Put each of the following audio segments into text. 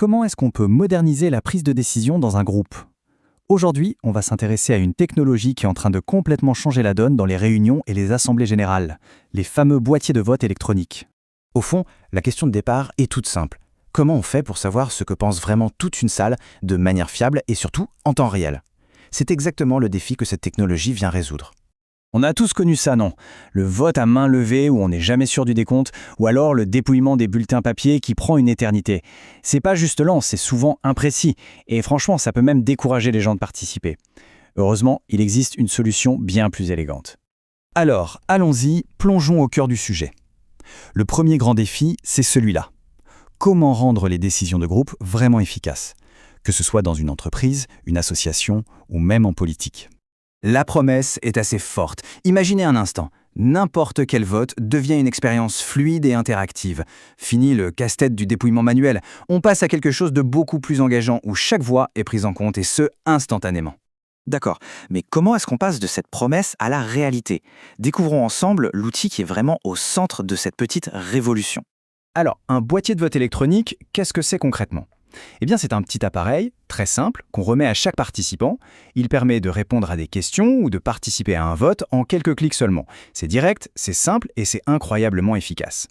comment est-ce qu'on peut moderniser la prise de décision dans un groupe? Aujourd'hui, on va s'intéresser à une technologie qui est en train de complètement changer la donne dans les réunions et les assemblées générales, les fameux boîtiers de vote électroniques. Au fond, la question de départ est toute simple. Comment on fait pour savoir ce que pense vraiment toute une salle de manière fiable et surtout en temps réel? C'est exactement le défi que cette technologie vient résoudre. On a tous connu ça, non? Le vote à main levée où on n'est jamais sûr du décompte, ou alors le dépouillement des bulletins papier qui prend une éternité. C'est pas juste lent, c'est souvent imprécis, et franchement, ça peut même décourager les gens de participer. Heureusement, il existe une solution bien plus élégante. Alors, allons-y, plongeons au cœur du sujet. Le premier grand défi, c'est celui-là. Comment rendre les décisions de groupe vraiment efficaces? Que ce soit dans une entreprise, une association ou même en politique. La promesse est assez forte. Imaginez un instant, n'importe quel vote devient une expérience fluide et interactive. Fini le casse-tête du dépouillement manuel. On passe à quelque chose de beaucoup plus engageant où chaque voix est prise en compte et ce, instantanément. D'accord, mais comment est-ce qu'on passe de cette promesse à la réalité? Découvrons ensemble l'outil qui est vraiment au centre de cette petite révolution. Alors, un boîtier de vote électronique, qu'est-ce que c'est concrètement? Eh bien, c'est un petit appareil, très simple, qu'on remet à chaque participant. Il permet de répondre à des questions ou de participer à un vote en quelques clics seulement. C'est direct, c'est simple et c'est incroyablement efficace.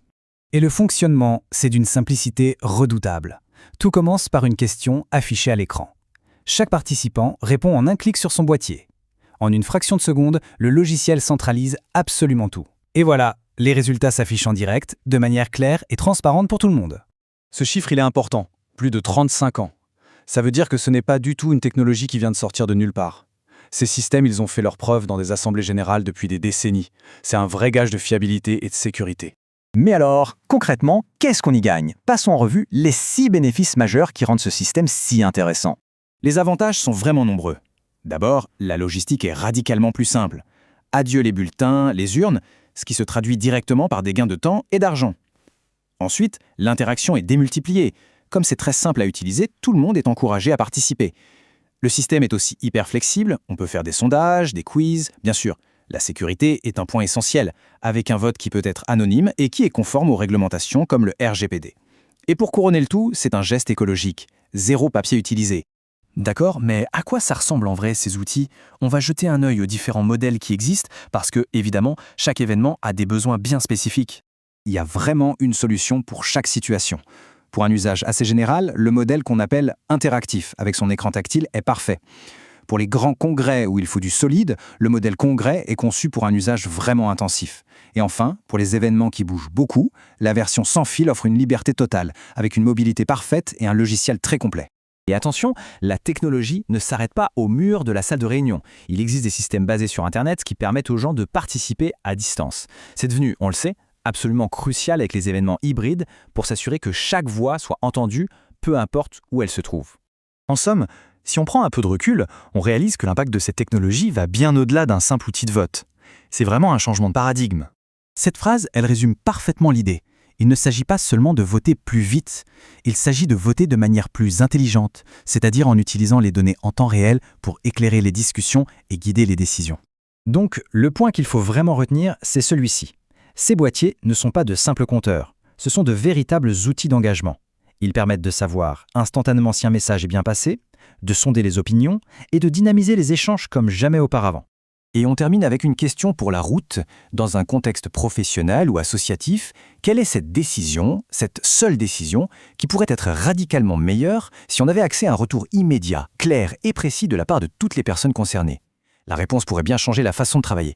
Et le fonctionnement, c'est d'une simplicité redoutable. Tout commence par une question affichée à l'écran. Chaque participant répond en un clic sur son boîtier. En une fraction de seconde, le logiciel centralise absolument tout. Et voilà, les résultats s'affichent en direct, de manière claire et transparente pour tout le monde. Ce chiffre, il est important. Plus de 35 ans. Ça veut dire que ce n'est pas du tout une technologie qui vient de sortir de nulle part. Ces systèmes, ils ont fait leurs preuves dans des assemblées générales depuis des décennies. C'est un vrai gage de fiabilité et de sécurité. Mais alors, concrètement, qu'est-ce qu'on y gagne? Passons en revue les 6 bénéfices majeurs qui rendent ce système si intéressant. Les avantages sont vraiment nombreux. D'abord, la logistique est radicalement plus simple. Adieu les bulletins, les urnes, ce qui se traduit directement par des gains de temps et d'argent. Ensuite, l'interaction est démultipliée. Comme c'est très simple à utiliser, tout le monde est encouragé à participer. Le système est aussi hyper flexible, on peut faire des sondages, des quiz, bien sûr. La sécurité est un point essentiel, avec un vote qui peut être anonyme et qui est conforme aux réglementations comme le RGPD. Et pour couronner le tout, c'est un geste écologique, zéro papier utilisé. D'accord, mais à quoi ça ressemble en vrai ces outils? On va jeter un œil aux différents modèles qui existent parce que, évidemment, chaque événement a des besoins bien spécifiques. Il y a vraiment une solution pour chaque situation. Pour un usage assez général, le modèle qu'on appelle interactif, avec son écran tactile, est parfait. Pour les grands congrès où il faut du solide, le modèle congrès est conçu pour un usage vraiment intensif. Et enfin, pour les événements qui bougent beaucoup, la version sans fil offre une liberté totale, avec une mobilité parfaite et un logiciel très complet. Et attention, la technologie ne s'arrête pas au mur de la salle de réunion. Il existe des systèmes basés sur Internet qui permettent aux gens de participer à distance. C'est devenu, on le sait, absolument crucial avec les événements hybrides pour s'assurer que chaque voix soit entendue, peu importe où elle se trouve. En somme, si on prend un peu de recul, on réalise que l'impact de cette technologie va bien au-delà d'un simple outil de vote. C'est vraiment un changement de paradigme. Cette phrase, elle résume parfaitement l'idée. Il ne s'agit pas seulement de voter plus vite, il s'agit de voter de manière plus intelligente, c'est-à-dire en utilisant les données en temps réel pour éclairer les discussions et guider les décisions. Donc, le point qu'il faut vraiment retenir, c'est celui-ci. Ces boîtiers ne sont pas de simples compteurs, ce sont de véritables outils d'engagement. Ils permettent de savoir instantanément si un message est bien passé, de sonder les opinions et de dynamiser les échanges comme jamais auparavant. Et on termine avec une question pour la route. Dans un contexte professionnel ou associatif, quelle est cette décision, cette seule décision, qui pourrait être radicalement meilleure si on avait accès à un retour immédiat, clair et précis de la part de toutes les personnes concernées? La réponse pourrait bien changer la façon de travailler.